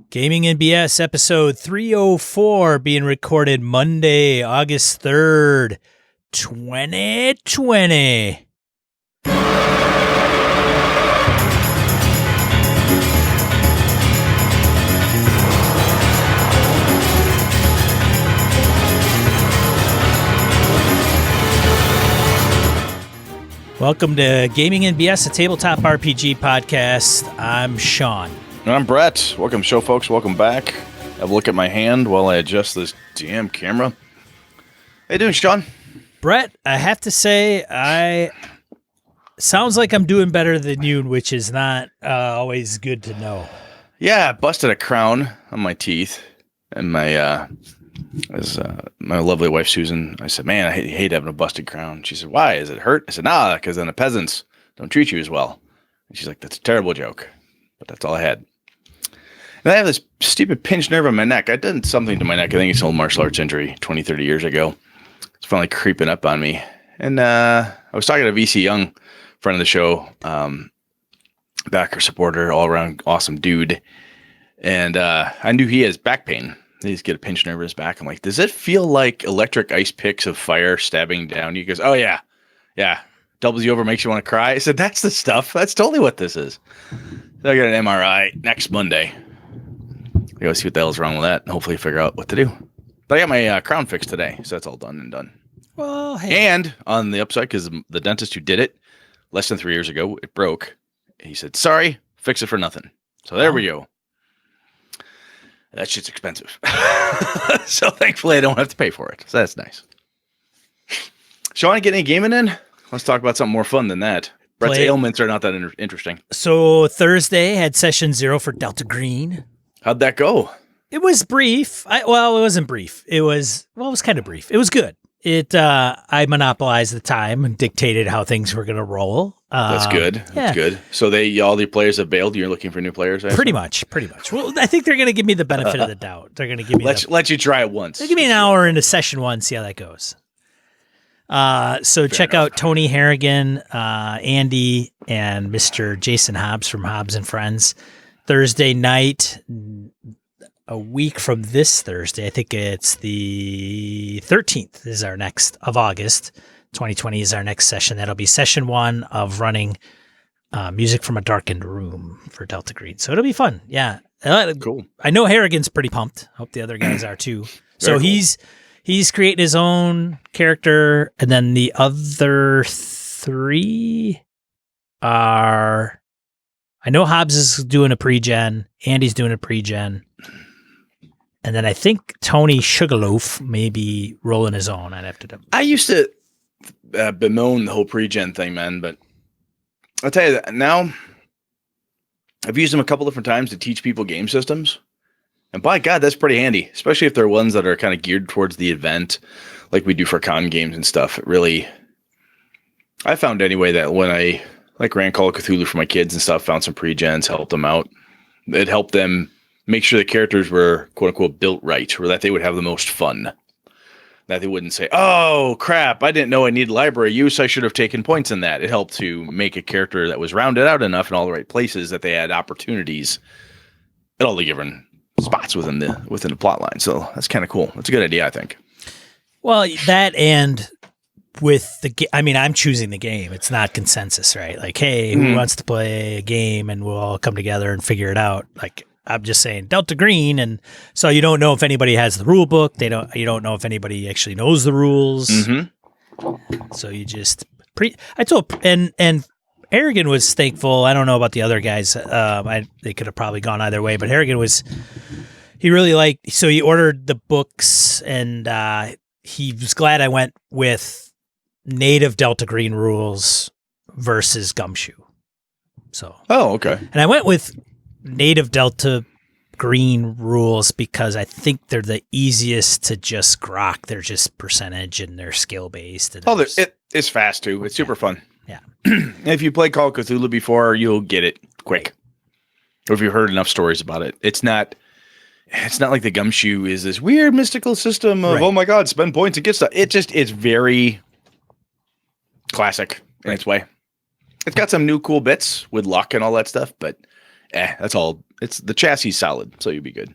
Gaming and BS episode 304 being recorded Monday, August 3rd, 2020. Welcome to Gaming and BS, a tabletop RPG podcast. I'm Sean. And I'm Brett. Welcome, show folks. Welcome back. Have a look at my hand while I adjust this damn camera. How you doing, Sean? Brett, I have to say, sounds like I'm doing better than you, which is not always good to know. Yeah, I busted a crown on my teeth, and my lovely wife Susan. I said, "Man, I hate having a busted crown." She said, "Why? Is it hurt?" I said, "Nah, because then the peasants don't treat you as well." And she's like, "That's a terrible joke," but that's all I had. And I have this stupid pinched nerve on my neck. I did something to my neck. I think it's an old martial arts injury 20, 30 years ago. It's finally creeping up on me. And I was talking to VC Young, friend of the show, backer, supporter, all around awesome dude. And I knew he has back pain. He's got a pinched nerve in his back. I'm like, does it feel like electric ice picks of fire stabbing down you? He goes, "Oh, yeah. Yeah. Doubles you over, makes you want to cry." I said, "That's the stuff. That's totally what this is." So I got an MRI next Monday. I gotta see what the hell's wrong with that and hopefully figure out what to do. But I got my crown fixed today, so that's all done and done. Well, hey. And on the upside, because the dentist who did it less than 3 years ago, it broke. He said, "Sorry, fix it for nothing." So there we go. That shit's expensive. So thankfully I don't have to pay for it. So that's nice. Sean, get any gaming in? Let's talk about something more fun than that. Brett's ailments are not that interesting. So Thursday had session 0 for Delta Green. How'd that go? It was brief. It wasn't brief. It was kind of brief. It was good. I monopolized the time and dictated how things were going to roll. That's good. Yeah. That's good. So all the players have bailed. You're looking for new players. Pretty much. Well, I think they're going to give me the benefit of the doubt. They're going to give me let you try it once. They give me an hour into session 1, see how that goes. So check out Tony Harrigan, Andy, and Mr. Jason Hobbs from Hobbs and Friends. Thursday night, a week from this Thursday, I think it's the 13th is our next of August. 2020 is our next session. That'll be session 1 of running music from a darkened room for Delta Green. So it'll be fun. Yeah. Cool. I know Harrigan's pretty pumped. Hope the other guys are too. So cool. He's creating his own character, and then the other 3 are... I know Hobbs is doing a pre-gen, Andy's doing a pre-gen, and then I think Tony Sugarloaf may be rolling his own. I'd have to do. I used to bemoan the whole pre-gen thing, man, but I'll tell you that now I've used them a couple different times to teach people game systems, and by God, that's pretty handy, especially if they're ones that are kind of geared towards the event, like we do for con games and stuff. It really, I found anyway that when I ran Call of Cthulhu for my kids and stuff, found some pre-gens, helped them out. It helped them make sure the characters were quote unquote built right, or that they would have the most fun. That they wouldn't say, "Oh crap, I didn't know I needed library use. I should have taken points in that." It helped to make a character that was rounded out enough in all the right places that they had opportunities at all the given spots within the plot line. So that's kind of cool. That's a good idea, I think. Well, that and with I'm choosing the game. It's not consensus, right? Like, hey, who wants to play a game, and we'll all come together and figure it out. Like, I'm just saying Delta Green, and so you don't know if anybody has the rule book. You don't know if anybody actually knows the rules. Mm-hmm. So you just I told and Harrigan was thankful. I don't know about the other guys. They could have probably gone either way, but Harrigan he really liked. So he ordered the books, and he was glad I went with native Delta Green rules versus Gumshoe. So. Oh, okay. And I went with native Delta Green rules because I think they're the easiest to just grok. They're just percentage and they're skill based. It's fast too. It's super fun. Yeah. If you played Call of Cthulhu before, you'll get it quick. Or if you've heard enough stories about it, it's not like the Gumshoe is this weird mystical system of, right, oh my God, spend points and get stuff. It's very classic in its way. It's got some new cool bits with luck and all that stuff, but that's all. It's the chassis solid, so you'll be good.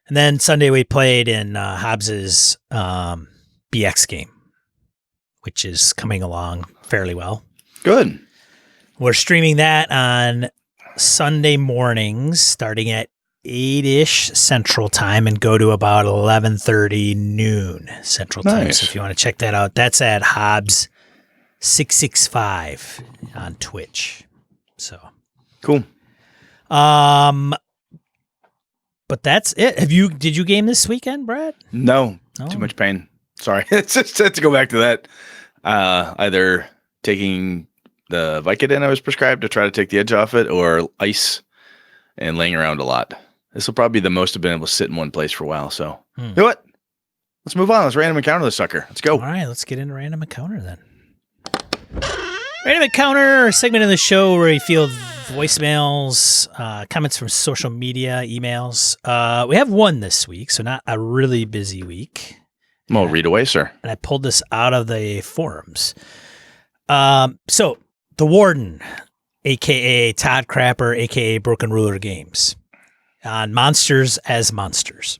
And then Sunday we played in Hobbs's BX game, which is coming along fairly well. Good. We're streaming that on Sunday mornings starting at 8-ish Central Time and go to about 11:30 noon Central Time. Nice. So if you want to check that out, that's at Hobbs 665 on Twitch. So cool. But that's it. Did you game this weekend, Brad? No, too much pain. Sorry. It's just to go back to that. Either taking the Vicodin I was prescribed to try to take the edge off it, or ice and laying around a lot. This will probably be the most I've been able to sit in one place for a while. So, you know what? Let's move on. Let's random encounter this sucker. Let's go. All right, let's get into random encounter then. Random encounter, a segment of the show where we field voicemails, comments from social media, emails. We have one this week, so not a really busy week. Well, read away, sir. And I pulled this out of the forums. So the Warden, a.k.a. Todd Crapper, a.k.a. Broken Ruler Games, on Monsters as Monsters.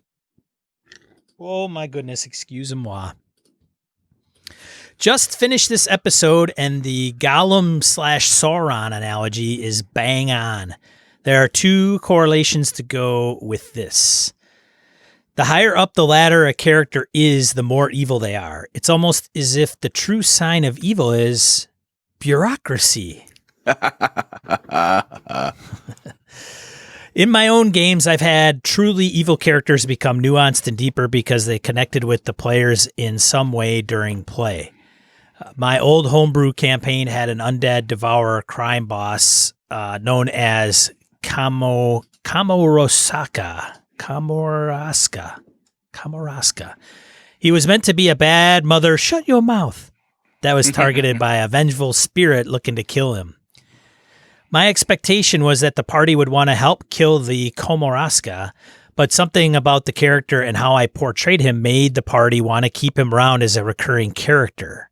Oh, my goodness. Excuse-moi. Just finished this episode, and the Gollum/Sauron analogy is bang on. There are two correlations to go with this. The higher up the ladder a character is, the more evil they are. It's almost as if the true sign of evil is bureaucracy. In my own games, I've had truly evil characters become nuanced and deeper because they connected with the players in some way during play. My old homebrew campaign had an undead devourer crime boss known as Kamoroska. He was meant to be a bad mother, shut your mouth, that was targeted by a vengeful spirit looking to kill him. My expectation was that the party would want to help kill the Komoroska, but something about the character and how I portrayed him made the party want to keep him around as a recurring character.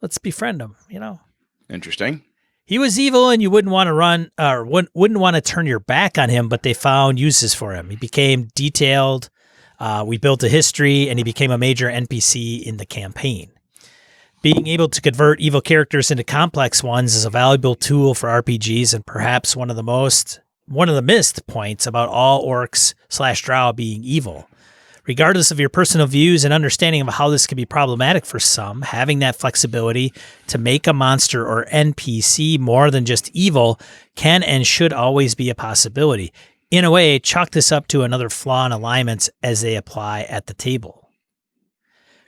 Let's befriend him, you know. Interesting. He was evil and you wouldn't want to run or wouldn't want to turn your back on him, but they found uses for him. He became detailed. We built a history and he became a major NPC in the campaign. Being able to convert evil characters into complex ones is a valuable tool for RPGs and perhaps one of the missed points about all orcs/drow being evil. Regardless of your personal views and understanding of how this can be problematic for some, having that flexibility to make a monster or NPC more than just evil can and should always be a possibility. In a way, chalk this up to another flaw in alignments as they apply at the table.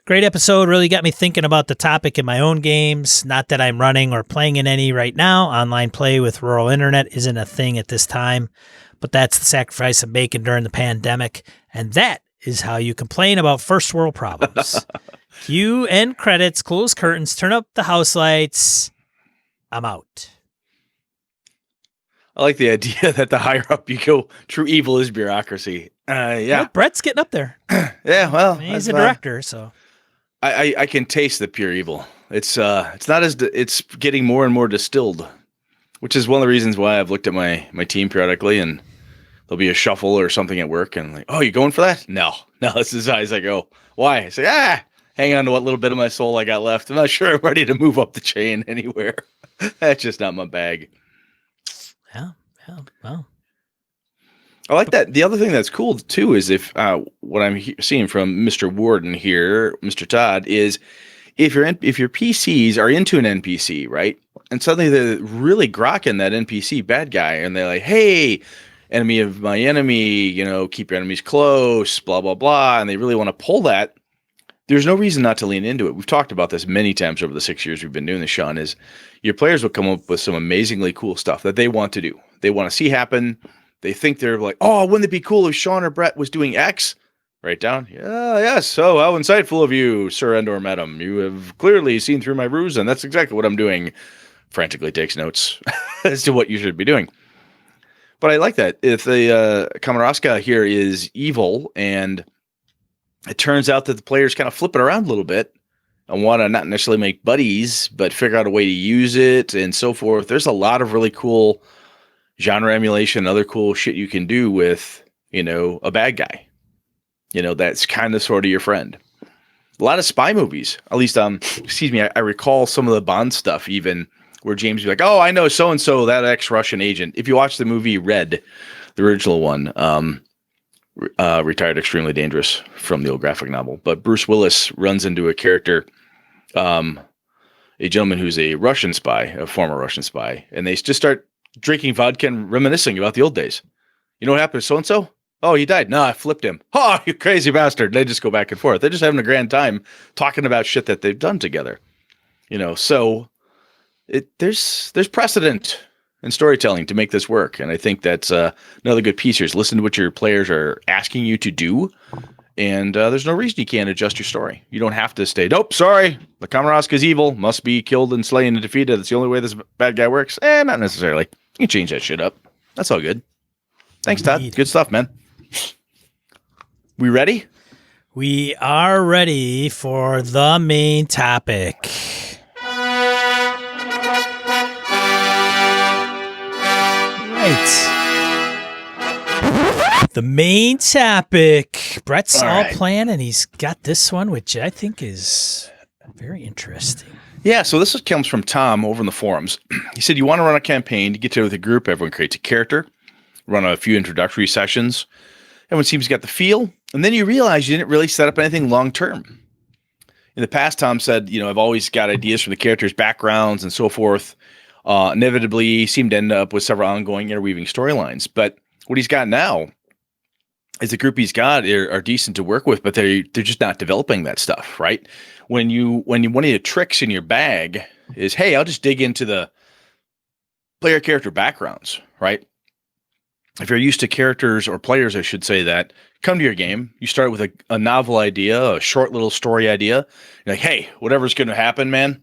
Great episode, really got me thinking about the topic in my own games. Not that I'm running or playing in any right now. Online play with rural internet isn't a thing at this time, but that's the sacrifice I'm making during the pandemic, and that is how you complain about first world problems. Cue end credits, close curtains, turn up the house lights. I'm out. I like the idea that the higher up you go, true evil is bureaucracy. Yeah. Well, Brett's getting up there. Yeah, well. He's a director, so. I can taste the pure evil. It's not as, it's getting more and more distilled, which is one of the reasons why I've looked at my team periodically and there'll be a shuffle or something at work and like, oh, you going for that? No, this is as high as I go. Why? I say, hang on to what little bit of my soul I got left. I'm not sure I'm ready to move up the chain anywhere. That's just not my bag. Yeah, well. I like that. The other thing that's cool too is if what I'm seeing from Mr. Warden here, Mr. Todd, is if your PCs are into an NPC, right? And suddenly they're really grokking that NPC bad guy and they're like, hey, enemy of my enemy, keep your enemies close, blah, blah, blah. And they really want to pull that. There's no reason not to lean into it. We've talked about this many times over the 6 years we've been doing this, Sean, is your players will come up with some amazingly cool stuff that they want to do. They want to see happen. They think they're like, oh, wouldn't it be cool if Sean or Brett was doing X? Write down. Yeah, yes. So how insightful of you, Sir and or Madam. You have clearly seen through my ruse, and that's exactly what I'm doing. Frantically takes notes as to what you should be doing. But I like that. If the Komoroska here is evil and it turns out that the players kind of flip it around a little bit and want to not necessarily make buddies, but figure out a way to use it and so forth. There's a lot of really cool genre emulation, other cool shit you can do with, a bad guy, that's kind of sort of your friend. A lot of spy movies, at least, excuse me, I recall some of the Bond stuff, even where James would be like, oh, I know so-and-so, that ex-Russian agent. If you watch the movie Red, the original one, Retired Extremely Dangerous from the old graphic novel, but Bruce Willis runs into a character, a gentleman who's a Russian spy, a former Russian spy, and they just start drinking vodka and reminiscing about the old days. You know what happened to so-and-so? Oh, he died. No, I flipped him. Oh, you crazy bastard. They just go back and forth. They're just having a grand time talking about shit that they've done together. So there's precedent in storytelling to make this work. And I think that's another good piece here is listen to what your players are asking you to do. And there's no reason you can't adjust your story. You don't have to stay, nope, sorry, the Kamarowska's is evil, must be killed and slain and defeated. That's the only way this bad guy works. Not necessarily. You can change that shit up. That's all good. Thanks, Todd. Indeed. Good stuff, man. We ready? We are ready for the main topic. Right. The main topic. Brett's all planning. He's got this one, which I think is very interesting. Yeah, so this comes from Tom over in the forums. He said, you want to run a campaign, you get together with a group, everyone creates a character, run a few introductory sessions, everyone seems to get the feel, and then you realize you didn't really set up anything long-term. In the past, Tom said, I've always got ideas from the characters' backgrounds and so forth. Inevitably seem to end up with several ongoing interweaving storylines. But what he's got now is the group he's got are decent to work with, but they're just not developing that stuff, right? When one of the tricks in your bag is, hey, I'll just dig into the player character backgrounds, right? If you're used to characters or players, I should say, that come to your game, you start with a novel idea, a short little story idea. You're like, hey, whatever's going to happen, man.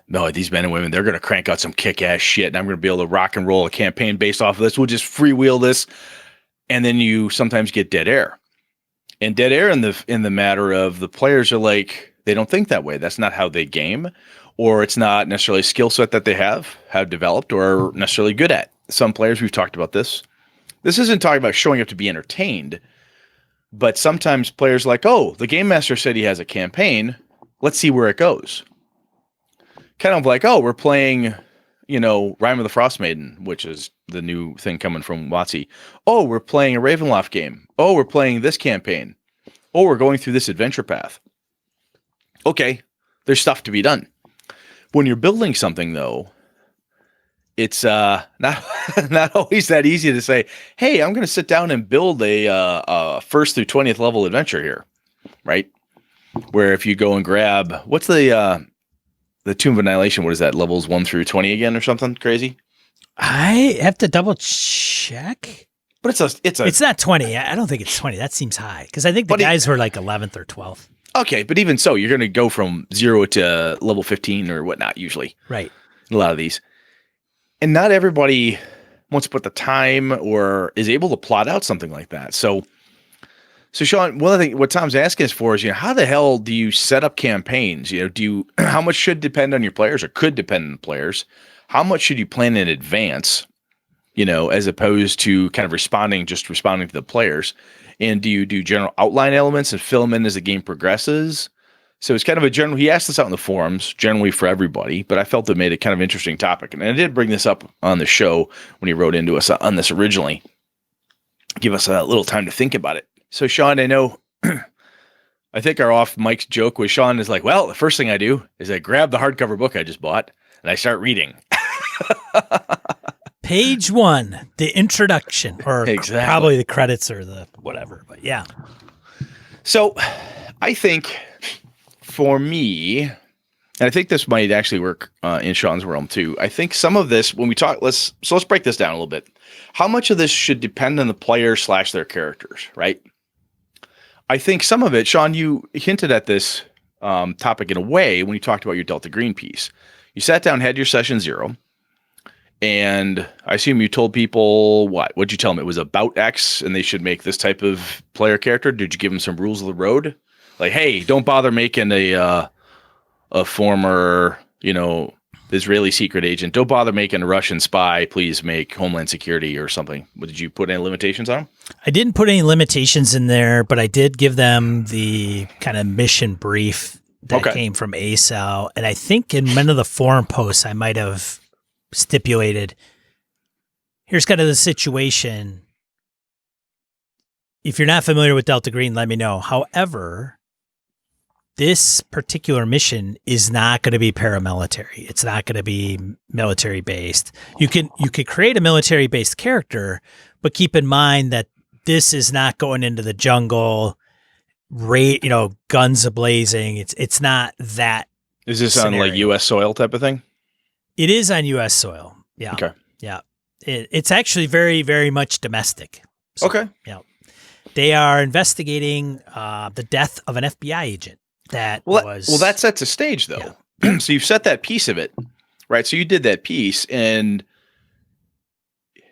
No, these men and women, they're going to crank out some kick-ass shit, and I'm going to be able to rock and roll a campaign based off of this. We'll just freewheel this. And then you sometimes get dead air. And dead air in the matter of the players are like, they don't think that way. That's not how they game, or it's not necessarily a skill set that they have developed or are necessarily good at. Some players, we've talked about this. This isn't talking about showing up to be entertained, but sometimes players are like, oh, the game master said he has a campaign. Let's see where it goes. Kind of like, oh, we're playing, Rime of the Frost Maiden, which is the new thing coming from WotC. Oh, we're playing a Ravenloft game. Oh, we're playing this campaign. Oh, we're going through this adventure path. Okay, there's stuff to be done. When you're building something, though, it's not always that easy to say, hey, I'm going to sit down and build a first through 20th level adventure here, right? Where if you go and grab, what's the Tomb of Annihilation, what is that, levels 1 through 20 again or something crazy? I have to double check. But it's not 20. I don't think it's 20. That seems high because I think the guys were like 11th or 12th. Okay, but even so, you're going to go from 0 to level 15 or whatnot usually. Right. A lot of these. And not everybody wants to put the time or is able to plot out something like that. So Sean, one of the things what Tom's asking us for is, how the hell do you set up campaigns? How much should depend on your players or could depend on the players? How much should you plan in advance, as opposed to kind of responding to the players? And do you do general outline elements and fill them in as the game progresses? So it's kind of a general, he asked this out in the forums, generally for everybody, but I felt it made it kind of interesting topic. And I did bring this up on the show when he wrote into us on this originally. Give us a little time to think about it. So Sean, I know, I think our off Mike's joke was Sean is like, well, the first thing I do is I grab the hardcover book I just bought and I start reading. Page 1, the introduction, or exactly. Probably the credits or the whatever, but yeah. So I think for me, and I think this might actually work in Sean's realm too. I think some of this, when we talk, let's break this down a little bit. How much of this should depend on the player / their characters, right? I think some of it, Sean, you hinted at this topic in a way when you talked about your Delta Green piece. You sat down, had your session 0, and I assume you told people what? What'd you tell them? It was about X, and they should make this type of player character. Did you give them some rules of the road? Like, hey, don't bother making a former, Israeli secret agent. Don't bother making a Russian spy. Please make Homeland Security or something. Did you put any limitations on them? I didn't put any limitations in there, but I did give them the kind of mission brief that came from ASAL. And I think in one of the forum posts, I might have stipulated, here's kind of the situation. If you're not familiar with Delta Green, let me know. However, this particular mission is not going to be paramilitary. It's not going to be military based. You could create a military based character, but keep in mind that this is not going into the jungle, guns a-blazing. It's not that. Is this scenario. on like U.S. soil type of thing? It is on U.S. soil. Yeah. Okay. Yeah. It's actually very, very much domestic. So, okay. Yeah. They are investigating the death of an FBI agent. That sets a stage, though. Yeah. So you've set that piece of it, right? So you did that piece, and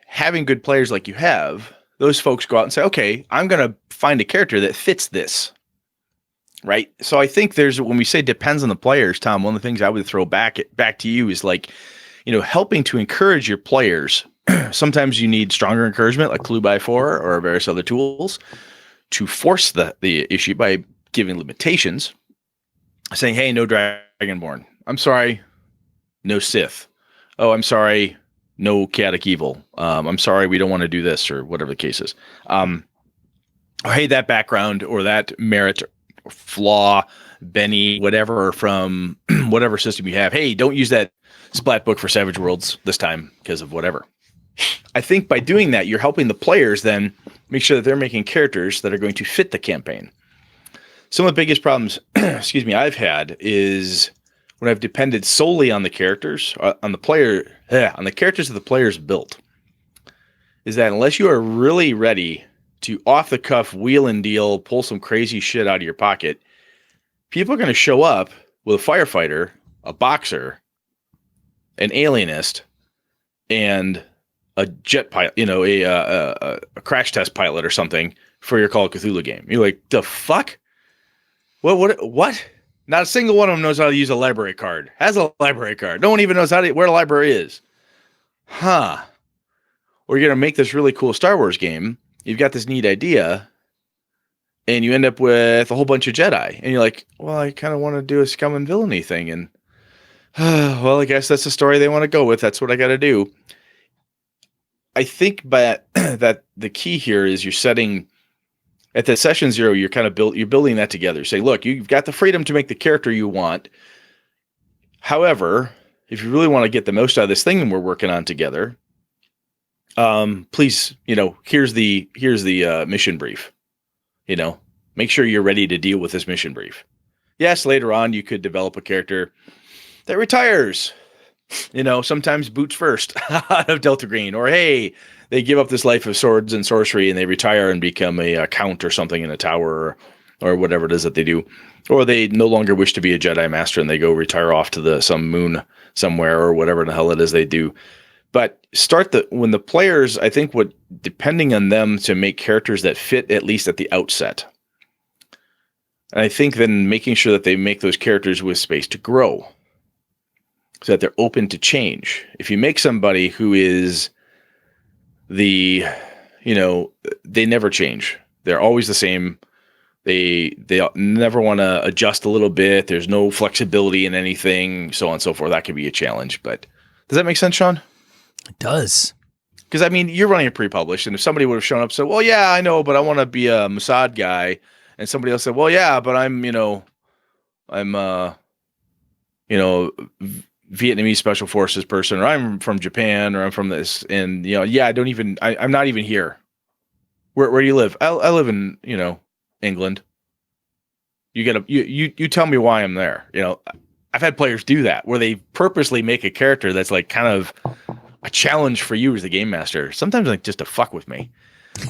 having good players like you have, those folks go out and say, okay, I'm going to find a character that fits this, right? So I think when we say depends on the players, Tom, one of the things I would throw back to you is like, helping to encourage your players. Sometimes you need stronger encouragement, like Clue by 4 or various other tools, to force the issue by giving limitations. Saying, hey, no Dragonborn. I'm sorry, no Sith. Oh, I'm sorry, no chaotic evil. I'm sorry, we don't want to do this, or whatever the case is. Hey, that background or that merit, flaw, Benny, whatever, from whatever system you have. Hey, don't use that splat book for Savage Worlds this time because of whatever. I think by doing that, you're helping the players then make sure that they're making characters that are going to fit the campaign. Some of the biggest problems, I've had is when I've depended solely on the characters, on the characters that the players built, is that unless you are really ready to off the cuff wheel and deal, pull some crazy shit out of your pocket, people are going to show up with a firefighter, a boxer, an alienist, and a jet pilot, a crash test pilot or something for your Call of Cthulhu game. You're like, the fuck? What? Not a single one of them knows how to use a library card. Has a library card. No one even knows where the library is. Huh. Or you're going to make this really cool Star Wars game. You've got this neat idea, and you end up with a whole bunch of Jedi. And you're like, well, I kind of want to do a scum and villainy thing. And, well, I guess that's the story they want to go with. That's what I got to do. I think that the key here is you're setting... At the session 0, you're kind of you're building that together. Say, look, you've got the freedom to make the character you want. However, if you really want to get the most out of this thing that we're working on together, please, here's the mission brief. Make sure you're ready to deal with this mission brief. Yes, later on you could develop a character that retires. Sometimes boots first out of Delta Green, or hey, they give up this life of swords and sorcery and they retire and become a count or something in a tower or whatever it is that they do. Or they no longer wish to be a Jedi Master and they go retire off to some moon somewhere or whatever the hell it is they do. But when the players, I think depending on them to make characters that fit at least at the outset. And I think then making sure that they make those characters with space to grow so that they're open to change. If you make somebody who is they never change. They're always the same. They never want to adjust a little bit. There's no flexibility in anything, so on and so forth. That could be a challenge. But does that make sense, Sean? It does. Because, you're running it pre-published, and if somebody would have shown up and said, well, yeah, I know, but I want to be a Mossad guy, and somebody else said, well, yeah, but I'm Vietnamese special forces person, or I'm from Japan, or I'm from this, and I'm not even here. Where do you live? I live in England. You tell me why I'm there. I've had players do that where they purposely make a character that's like kind of a challenge for you as the game master. Sometimes like just to fuck with me.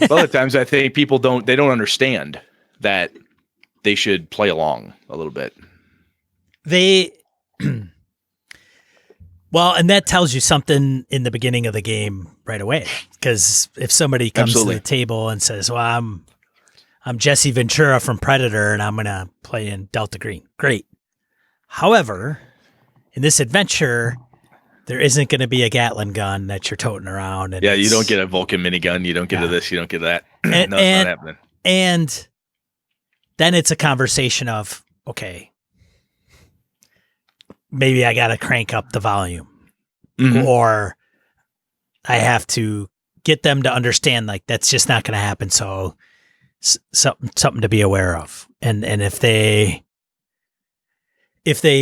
Other times I think people don't understand that they should play along a little bit. Well, and that tells you something in the beginning of the game right away. Because if somebody comes to the table and says, well, I'm Jesse Ventura from Predator and I'm going to play in Delta Green. Great. However, in this adventure, there isn't going to be a Gatling gun that you're toting around. And yeah, you don't get a Vulcan minigun. You don't get this. You don't get that. And, no, it's not happening. And then it's a conversation of, okay, maybe I got to crank up the volume, or I have to get them to understand like that's just not going to happen. So something to be aware of. And if they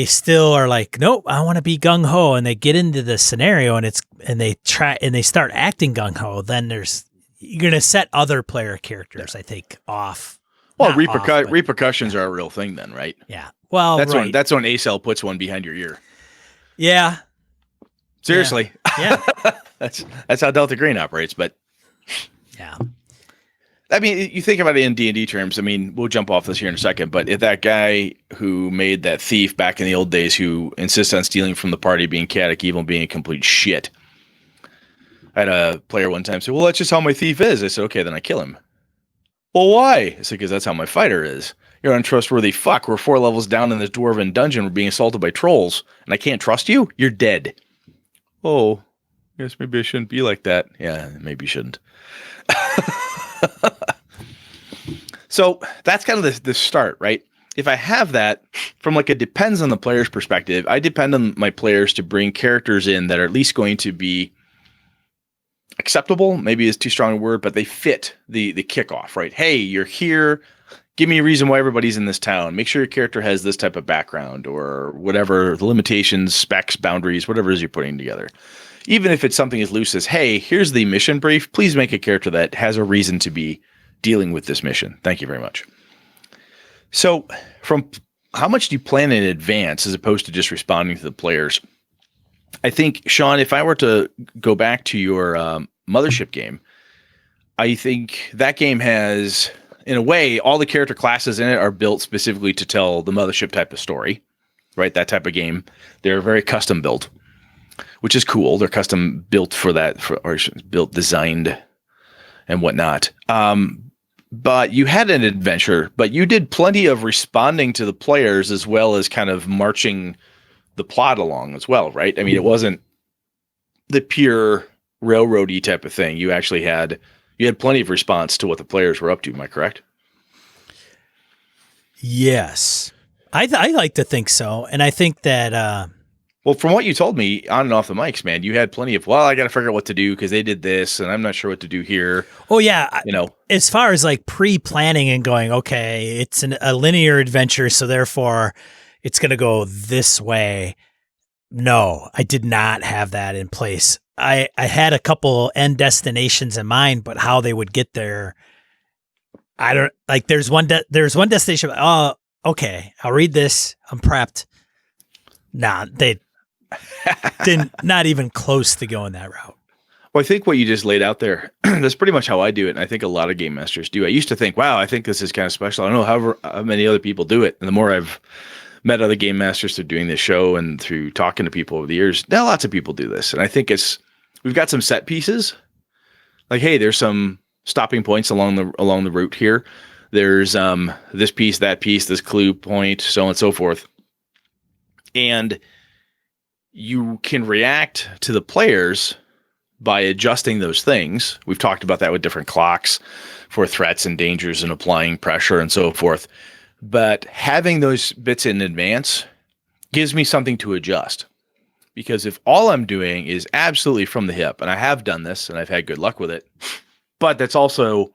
still are like, nope, I want to be gung ho, and they get into the scenario and they start acting gung ho, then you're going to set other player characters, I think, off. Well, repercussions are a real thing then, right? Yeah. Well, that's right. when ACEL puts one behind your ear. Yeah. Seriously. Yeah. that's how Delta Green operates. But yeah, I mean, you think about it in D&D terms. I mean, we'll jump off this here in a second. But if that guy who made that thief back in the old days, who insists on stealing from the party, being chaotic evil, being a complete shit. I had a player one time say, "Well, that's just how my thief is." I said, "Okay, then I kill him." Well, why? I said, "Because that's how my fighter is. You're an untrustworthy fuck. We're 4 levels down in this dwarven dungeon. We're being assaulted by trolls, and I can't trust you? You're dead." Oh, I guess maybe I shouldn't be like that. Yeah, maybe you shouldn't. So that's kind of the start, right? If I have that, from like it depends on the player's perspective, I depend on my players to bring characters in that are at least going to be acceptable, maybe is too strong a word, but they fit the kickoff, right? Hey, you're here. Give me a reason why everybody's in this town. Make sure your character has this type of background or whatever, the limitations, specs, boundaries, whatever it is you're putting together. Even if it's something as loose as, hey, here's the mission brief. Please make a character that has a reason to be dealing with this mission. Thank you very much. So from how much do you plan in advance as opposed to just responding to the players? I think, Sean, if I were to go back to your Mothership game, I think that game has, in a way, all the character classes in it are built specifically to tell the Mothership type of story, right? That type of game. They're very custom built, which is cool. They're custom built for that, or built, designed, and whatnot. But you had an adventure, but you did plenty of responding to the players as well as kind of marching the plot along as well, right? I mean, it wasn't the pure railroady type of thing. You actually had plenty of response to what the players were up to. Am I correct? Yes, I like to think so, and I think that. Well, from what you told me on and off the mics, man, you had plenty of, well, I got to figure out what to do because they did this and I'm not sure what to do here. Oh, yeah. You know, as far as like pre-planning and going, okay, it's a linear adventure, so therefore it's going to go this way. No, I did not have that in place. I had a couple end destinations in mind, but how they would get there, I don't like. There's one destination. Oh, okay, I'll read this. I'm prepped. Nah, they didn't, not even close to going that route. Well, I think what you just laid out there, that's pretty much how I do it. And I think a lot of game masters do. I used to think, wow, I think this is kind of special. I don't know how many other people do it. And the more I've met other game masters through doing this show and through talking to people over the years, now lots of people do this. And I think we've got some set pieces. Like, hey, there's some stopping points along the route here. There's this piece, that piece, this clue point, so on and so forth. And you can react to the players by adjusting those things. We've talked about that with different clocks for threats and dangers and applying pressure and so forth. But having those bits in advance gives me something to adjust. Because if all I'm doing is absolutely from the hip, and I have done this and I've had good luck with it, but that's also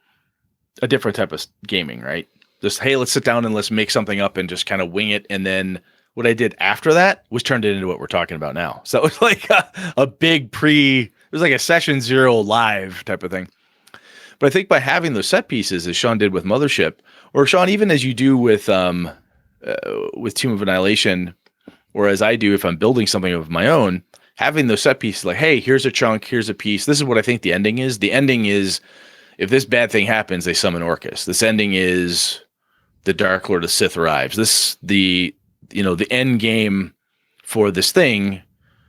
a different type of gaming, right? Just, hey, let's sit down and let's make something up and just kind of wing it. And then what I did after that was turned it into what we're talking about now. So it was like a big it was like a session 0 live type of thing. But I think by having those set pieces, as Sean did with Mothership, or Sean, even as you do with Tomb of Annihilation, or as I do if I'm building something of my own, having those set pieces like, hey, here's a chunk, here's a piece. This is what I think the ending is. The ending is, if this bad thing happens, they summon Orcus. This ending is the Dark Lord of Sith arrives. The end game for this thing,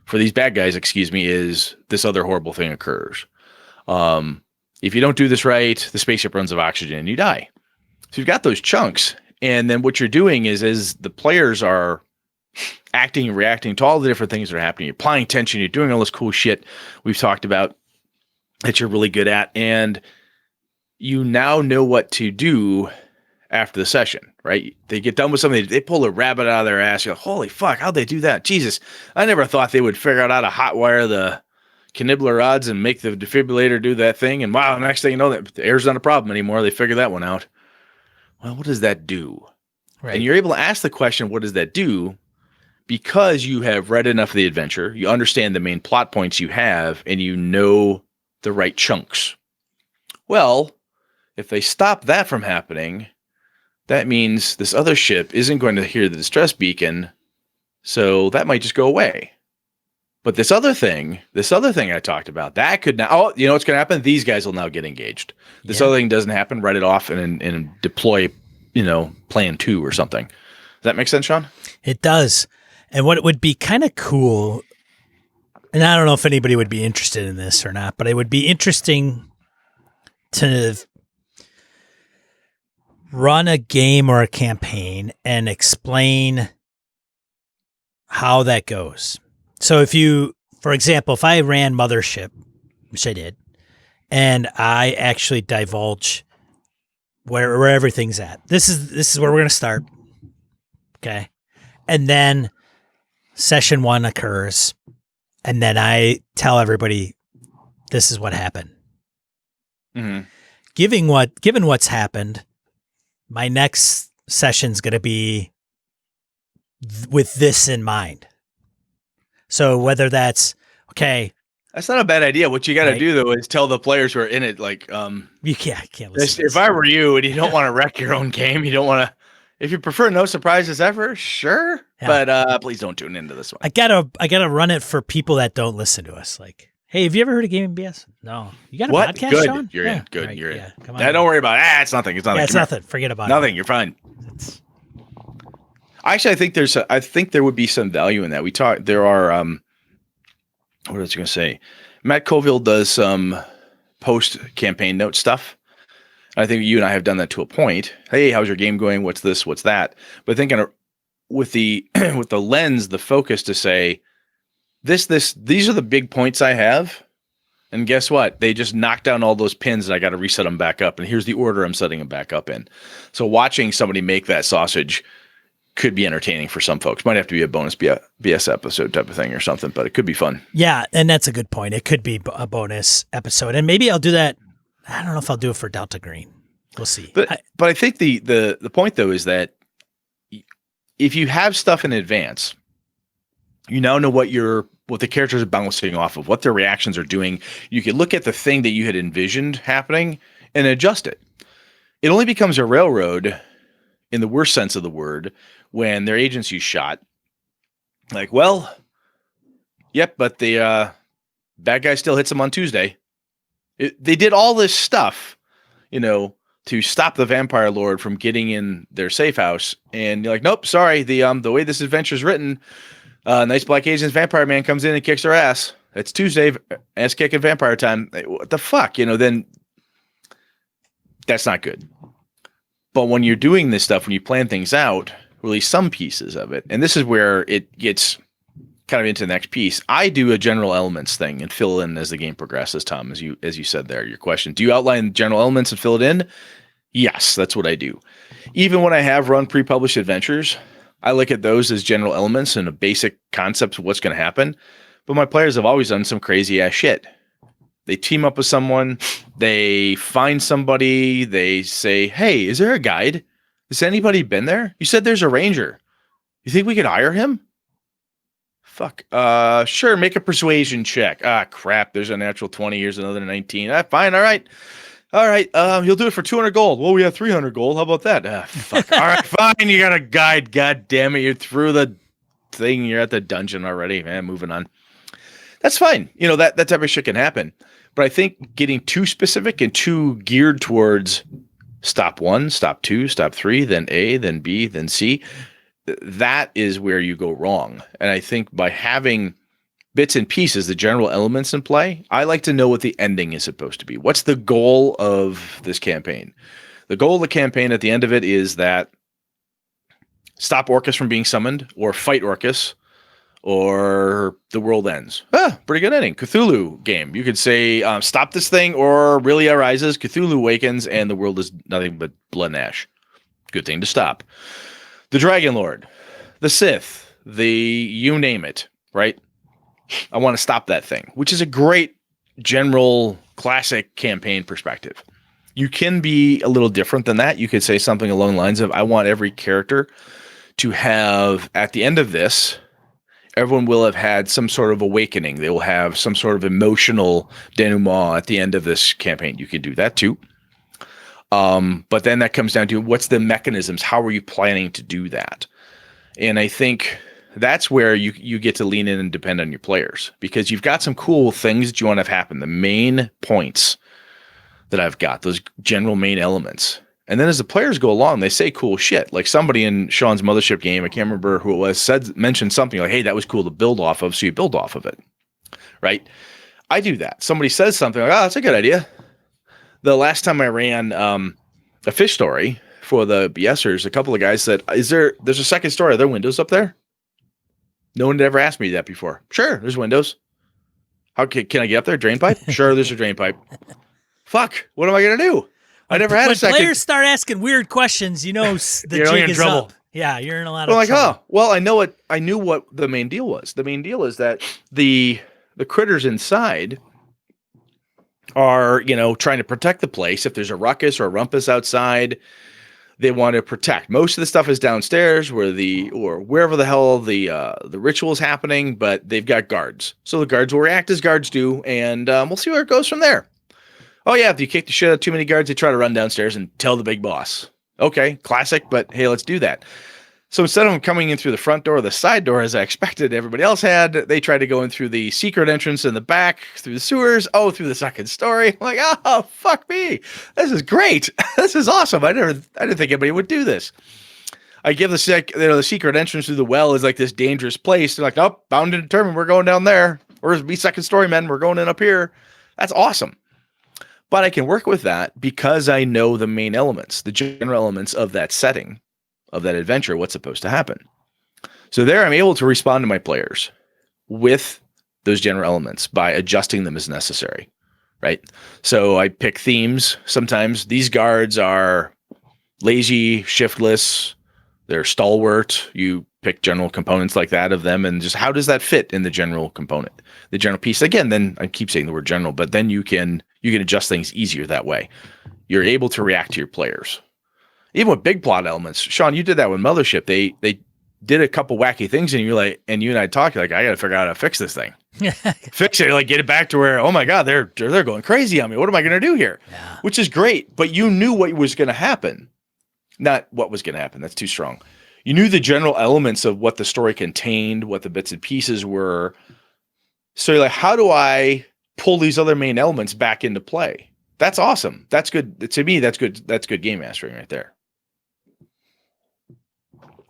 for these bad guys, is this other horrible thing occurs. If you don't do this right, the spaceship runs out of oxygen and you die. So you've got those chunks. And then what you're doing is, as the players are acting and reacting to all the different things that are happening. You're applying attention. You're doing all this cool shit we've talked about that you're really good at. And you now know what to do after the session, right? They get done with something. They pull a rabbit out of their ass. You're like, holy fuck, how'd they do that? Jesus, I never thought they would figure out how to hotwire the Knibler rods and make the defibrillator do that thing. And wow, next thing you know, the air's not a problem anymore. They figured that one out. Well, what does that do? Right. And you're able to ask the question, what does that do? Because you have read enough of the adventure, you understand the main plot points you have, and you know the right chunks. Well, if they stop that from happening, that means this other ship isn't going to hear the distress beacon, so that might just go away. But this other thing I talked about, that could now, oh, you know what's going to happen? These guys will now get engaged. This other thing doesn't happen, write it off and deploy, plan 2 or something. Does that make sense, Sean? It does. And what would be kind of cool, and I don't know if anybody would be interested in this or not, but it would be interesting to run a game or a campaign and explain how that goes. So for example, if I ran Mothership, which I did, and I actually divulge where everything's at. This is where we're going to start. Okay. And then session 1 occurs, and then I tell everybody this is what happened. Mm-hmm. Given what's happened, my next session's going to be with this in mind. So whether that's okay, that's not a bad idea. What you got to do though is tell the players who are in it, like, you can't listen. If I were you and you don't want to wreck your own game, you don't want to. If you prefer no surprises ever, sure, but please don't tune into this one. I gotta run it for people that don't listen to us. Like, hey, have you ever heard of Gaming BS? No, you got a podcast, Good. Sean? You're in. Good. Right, You're in. Yeah, come on. Don't worry about it. It's nothing. It's nothing. Yeah, it's nothing. Forget about nothing. You're fine. Actually, I think there would be some value in that. There are. What was I going to say? Matt Colville does some post-campaign note stuff. I think you and I have done that to a point. Hey, how's your game going? What's this? What's that? But I think with the with the lens, the focus to say, these are the big points I have. And guess what? They just knocked down all those pins and I got to reset them back up. And here's the order I'm setting them back up in. So watching somebody make that sausage could be entertaining for some folks. Might have to be a bonus BS episode type of thing or something, but it could be fun. Yeah, and that's a good point. It could be a bonus episode. And maybe I'll do that. I don't know if I'll do it for Delta Green. We'll see. But I think the point though is that if you have stuff in advance, you now know what the characters are bouncing off of, what their reactions are doing. You can look at the thing that you had envisioned happening and adjust it. It only becomes a railroad in the worst sense of the word when their agency's shot. Like, well, yep, but the bad guy still hits them on Tuesday. They did all this stuff, to stop the vampire lord from getting in their safe house. And you're like, nope, sorry. The way this adventure is written, nice black Asian vampire man comes in and kicks their ass. It's Tuesday, ass kicking vampire time. What the fuck? Then that's not good. But when you're doing this stuff, when you plan things out, release some pieces of it. And this is where it gets kind of into the next piece. I do a general elements thing and fill in as the game progresses, Tom, as you said there, your question. Do you outline general elements and fill it in? Yes, that's what I do. Even when I have run pre-published adventures, I look at those as general elements and a basic concept of what's going to happen. But my players have always done some crazy ass shit. They team up with someone, they find somebody, they say, hey, is there a guide? Has anybody been there? You said there's a ranger. You think we could hire him? Fuck. Sure, make a persuasion check. Ah, crap, there's a natural 20, here's another 19. Fine, all right. You'll do it for 200 gold. Well, we have 300 gold. How about that? Fuck. All right, fine, you got a guide. God damn it, you're through the thing. You're at the dungeon already. Man, moving on. That's fine. That type of shit can happen. But I think getting too specific and too geared towards stop 1, stop 2, stop 3, then A, then B, then C, that is where you go wrong. And I think by having bits and pieces, the general elements in play, I like to know what the ending is supposed to be. What's the goal of this campaign? The goal of the campaign at the end of it is that stop Orcus from being summoned, or fight Orcus, or the world ends. Pretty good ending. Cthulhu game. You could say stop this thing, or really arises, Cthulhu awakens, and the world is nothing but blood and ash. Good thing to stop. The Dragon Lord, the Sith, you name it, right? I want to stop that thing, which is a great general classic campaign perspective. You can be a little different than that. You could say something along the lines of, I want every character to have, at the end of this, everyone will have had some sort of awakening. They will have some sort of emotional denouement at the end of this campaign. You can do that too. But then that comes down to, what's the mechanisms? How are you planning to do that? And I think that's where you get to lean in and depend on your players, because you've got some cool things that you want to have happen. The main points that I've got, those general main elements. And then as the players go along, they say cool shit. Like somebody in Sean's Mothership game, I can't remember who it was, mentioned something like, hey, that was cool to build off of. So you build off of it, right? I do that. Somebody says something like, oh, that's a good idea. The last time I ran a fish story for the BSers, a couple of guys said, there's a second story. Are there windows up there? No one had ever asked me that before. Sure, there's windows. How can I get up there? Drain pipe? Sure, there's a drain pipe. Fuck, what am I going to do? I never had a second. When players start asking weird questions, the jig is up. Yeah, you're in a lot of trouble. Oh, well, I knew what the main deal was. The main deal is that the critters inside are, trying to protect the place. If there's a ruckus or a rumpus outside, they want to protect. Most of the stuff is downstairs or wherever the hell the ritual is happening, but they've got guards. So the guards will react as guards do, and we'll see where it goes from there. Oh yeah, if you kick the shit out of too many guards, they try to run downstairs and tell the big boss. Okay, classic, but hey, let's do that. So instead of them coming in through the front door or the side door, as I expected everybody else had, they tried to go in through the secret entrance in the back, through the sewers, through the second story. I'm like, oh, fuck me. This is great. This is awesome. I didn't think anybody would do this. I give the secret entrance through the well is like this dangerous place. They're like, nope, bound and determined, we're going down there. Or be second story men, we're going in up here. That's awesome. But I can work with that because I know the main elements, the general elements of that setting, of that adventure, what's supposed to happen. So there I'm able to respond to my players with those general elements by adjusting them as necessary, right? So I pick themes. Sometimes these guards are lazy, shiftless, they're stalwart. You pick general components like that of them, and just how does that fit in the general component, the general piece? Again, then I keep saying the word general, but then you can adjust things easier that way. You're able to react to your players. Even with big plot elements, Sean, you did that with Mothership. They did a couple wacky things, and you and I talked like, I got to figure out how to fix this thing. Fix it, like get it back to where, oh my God, they're going crazy on me. What am I going to do here? Yeah. Which is great, but you knew what was going to happen. Not what was going to happen. That's too strong. You knew the general elements of what the story contained, what the bits and pieces were. So you're like, how do I pull these other main elements back into play? That's awesome. That's good. To me, that's good. That's good game mastering right there.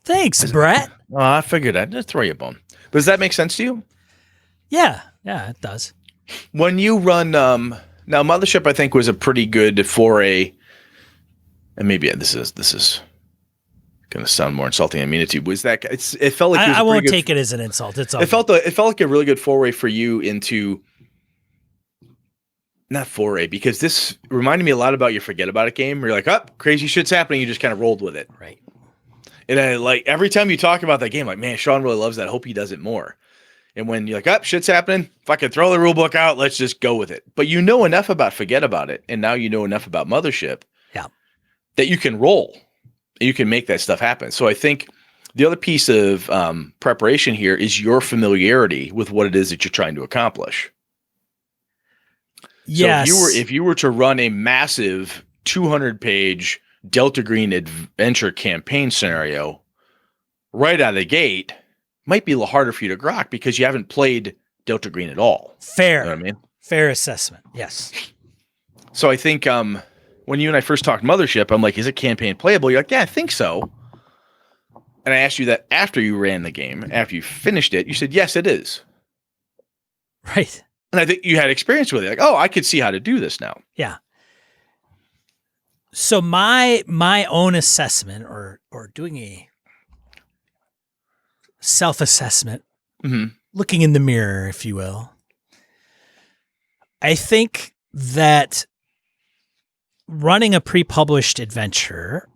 Thanks, Brett. Oh, I figured I'd just throw you a bone. But does that make sense to you? Yeah, it does. When you run, now Mothership, I think, was a pretty good foray. And maybe this is going to sound more insulting than I mean it to. Was that it felt like I won't take it as an insult. It's all it felt like a really good foray for you into. Not foray, because this reminded me a lot about your Forget About It game, where you're like, oh, crazy shit's happening. You just kind of rolled with it. Right. And I every time you talk about that game, like, man, Sean really loves that. I hope he does it more. And when you're like, oh, shit's happening, fucking throw the rule book out. Let's just go with it. But you know enough about Forget About It. And now you know enough about Mothership. Yeah. That you can roll. And you can make that stuff happen. So I think the other piece of preparation here is your familiarity with what it is that you're trying to accomplish. Yes. So if you were to run a massive 200-page Delta Green adventure campaign scenario right out of the gate, might be a little harder for you to grok because you haven't played Delta Green at all. Fair. You know what I mean? Fair assessment. Yes. So I think when you and I first talked Mothership, I'm like, is it campaign playable? You're like, yeah, I think so. And I asked you that after you ran the game, after you finished it, you said, yes, it is. Right. And I think you had experience with it. Like, oh, I could see how to do this now. Yeah. So my own assessment or doing self-assessment, Mm-hmm. looking in the mirror, if you will, I think that running a pre-published adventure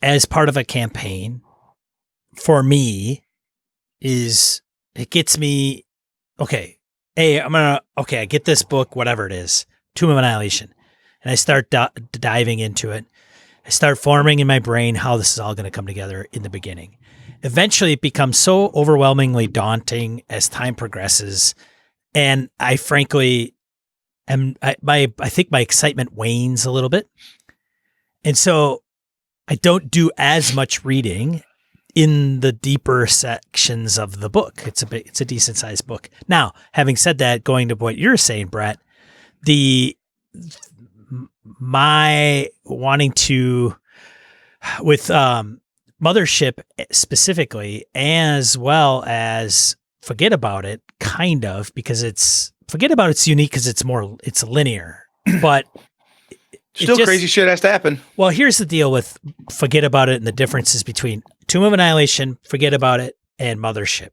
as part of a campaign for me it gets me, okay, hey, I get this book, whatever it is, Tomb of Annihilation, and I start diving into it. I start forming in my brain how this is all going to come together in the beginning. Eventually, it becomes so overwhelmingly daunting as time progresses, and I frankly I think my excitement wanes a little bit, and so I don't do as much reading in the deeper sections of the book. It's a decent sized book. Now, having said that, going to what you're saying, Brett, my wanting to with Mothership specifically, as well as Forget About It, kind of, because Forget About It's unique because it's linear, but Still crazy shit has to happen. Well, here's the deal with Forget About It and the differences between Tomb of Annihilation, Forget About It, and Mothership.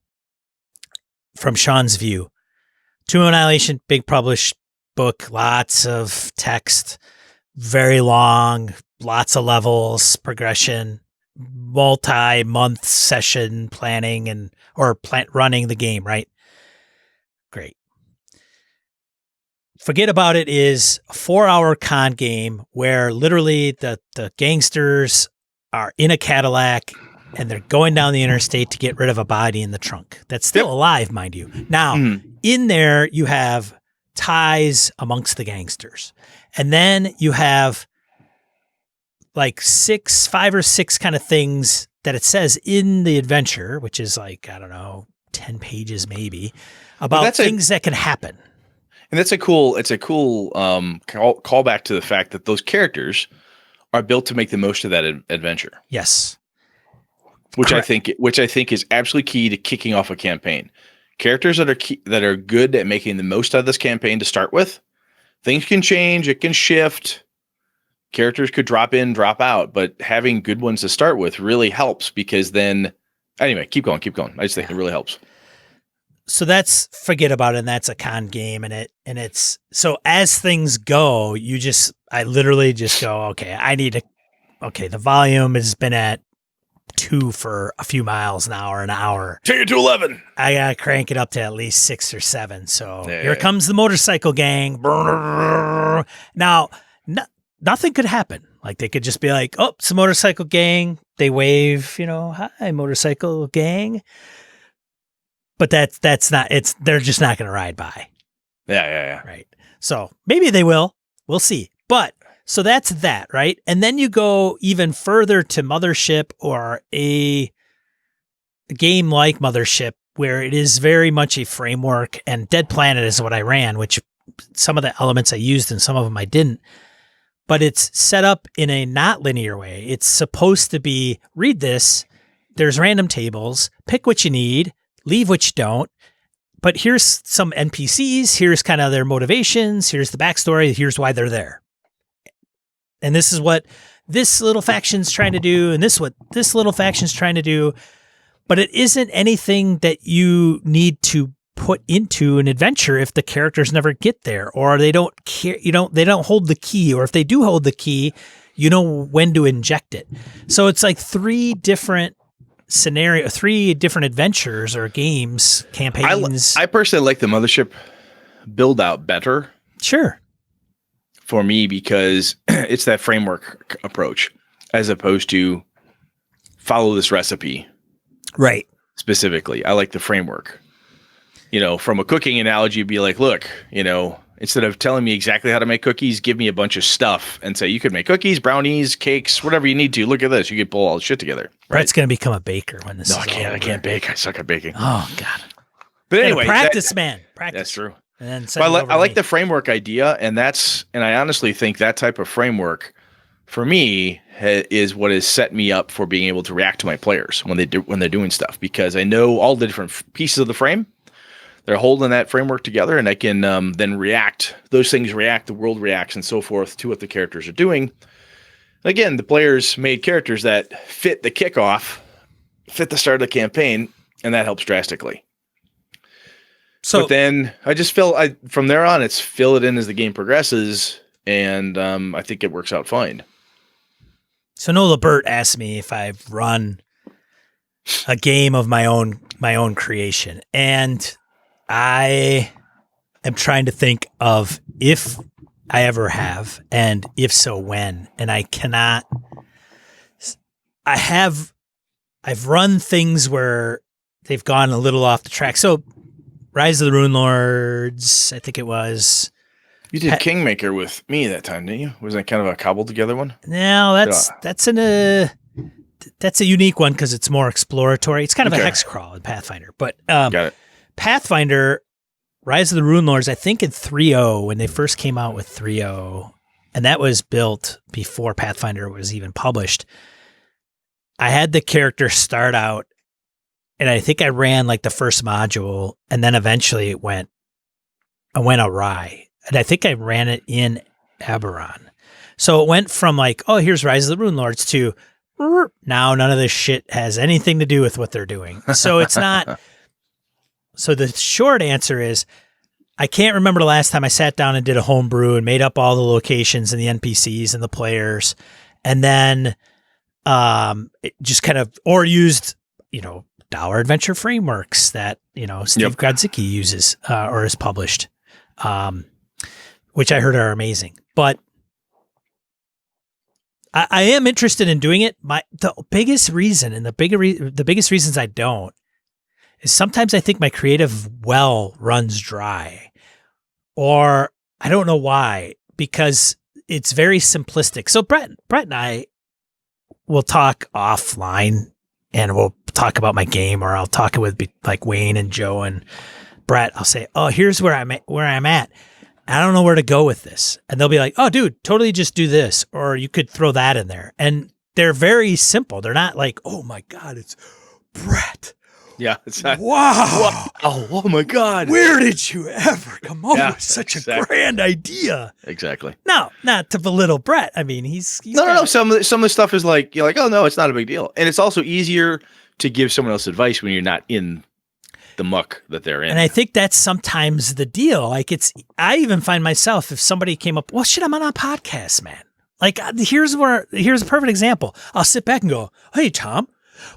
From Sean's view, Tomb of Annihilation, big published book, lots of text, very long, lots of levels, progression, multi-month session planning running the game, right? Great. Forget About It is a 4-hour con game where literally the gangsters are in a Cadillac and they're going down the interstate to get rid of a body in the trunk. That's still alive, mind you. Now, in there, you have ties amongst the gangsters. And then you have like 5 or 6 kind of things that it says in the adventure, which is like, I don't know, 10 pages maybe, about things that can happen. And it's a cool callback to the fact that those characters are built to make the most of that adventure. Yes, which I think is absolutely key to kicking off a campaign. Characters that are good at making the most out of this campaign to start with. Things can change, it can shift. Characters could drop in, drop out, but having good ones to start with really helps because then, anyway, keep going. I just think it really helps. So that's Forget About It, and that's a con game, and it's so as things go, I literally just go, the volume has been at 2 for a few miles now or an hour. Take it to 11. I gotta crank it up to at least 6 or 7. So here comes the motorcycle gang. Now, nothing could happen. Like they could just be like, oh, it's a motorcycle gang. They wave, hi, motorcycle gang. But that's not, they're just not going to ride by. Yeah. Right. So maybe they will. We'll see. But so that's that, right? And then you go even further to Mothership or a game like Mothership where it is very much a framework, and Dead Planet is what I ran, which some of the elements I used and some of them I didn't. But it's set up in a not linear way. It's supposed to be, read this, there's random tables, pick what you need, leave what you don't. But here's some NPCs, here's kind of their motivations, here's the backstory, here's why they're there. And this is what this little faction's trying to do, and this is what this little faction's trying to do. But it isn't anything that you need to put into an adventure if the characters never get there, or they don't care, they don't hold the key, or if they do hold the key, you know when to inject it. So it's like 3 different adventures or games, campaigns. I personally like the Mothership build out better. Sure. For me, because it's that framework approach as opposed to follow this recipe. Right. Specifically, I like the framework. From a cooking analogy, be like, look, instead of telling me exactly how to make cookies, give me a bunch of stuff and say, you could make cookies, brownies, cakes, whatever you need to. Look at this. You could pull all the shit together. Right? Brett's going to become a baker when this is I can't. I can't bake. I suck at baking. Oh, God. But anyway. Practice, man. Practice. That's true. And then I like the framework idea, and I honestly think that type of framework, for me, is what has set me up for being able to react to my players when they're doing stuff, because I know all the different pieces of the frame. They're holding that framework together, and I can then react. Those things react, the world reacts, and so forth to what the characters are doing. Again, the players made characters that fit the kickoff, fit the start of the campaign, and that helps drastically. So but then I just from there on, it's fill it in as the game progresses, and I think it works out fine. So Nola Burt asked me if I've run a game of my own creation, and I am trying to think of if I ever have, and if so, when. And I cannot. I've run things where they've gone a little off the track. So Rise of the Rune Lords, I think it was. You did Kingmaker with me that time, didn't you? Was that kind of a cobbled together one? No, that's a unique one because it's more exploratory. It's kind of a hex crawl in Pathfinder. But Got it. Pathfinder, Rise of the Rune Lords, I think in 3.0, when they first came out with 3.0, and that was built before Pathfinder was even published, I had the character start out, and I think I ran like the first module, and then eventually it went awry. And I think I ran it in Eberron. So it went from like, oh, here's Rise of the Rune Lords to now none of this shit has anything to do with what they're doing. So it's not. So the short answer is I can't remember the last time I sat down and did a homebrew and made up all the locations and the NPCs and the players. And then it just kind of, or used, dollar adventure frameworks that, Steve Grodzicki uses or has published, which I heard are amazing. But I am interested in doing it. The biggest reason and the biggest reasons I don't is sometimes I think my creative well runs dry, or I don't know why, because it's very simplistic. So Brett and I will talk offline and we'll talk about my game, or I'll talk with like Wayne and Joe and Brett. I'll say, oh, here's where I'm at. I don't know where to go with this. And they'll be like, oh, dude, totally just do this. Or you could throw that in there. And they're very simple. They're not like, oh my God, it's Brett. Yeah. It's not, wow. Oh my God. Where did you ever come up with such a grand idea? Exactly. No, not to belittle Brett. I mean, he's no. Some of the stuff is like, you're like, oh no, it's not a big deal. And it's also easier to give someone else advice when you're not in the muck that they're in. And I think that's sometimes the deal. Like I even find myself, if somebody came up, well, shit, I'm on a podcast, man. Like here's a perfect example. I'll sit back and go, hey, Tom,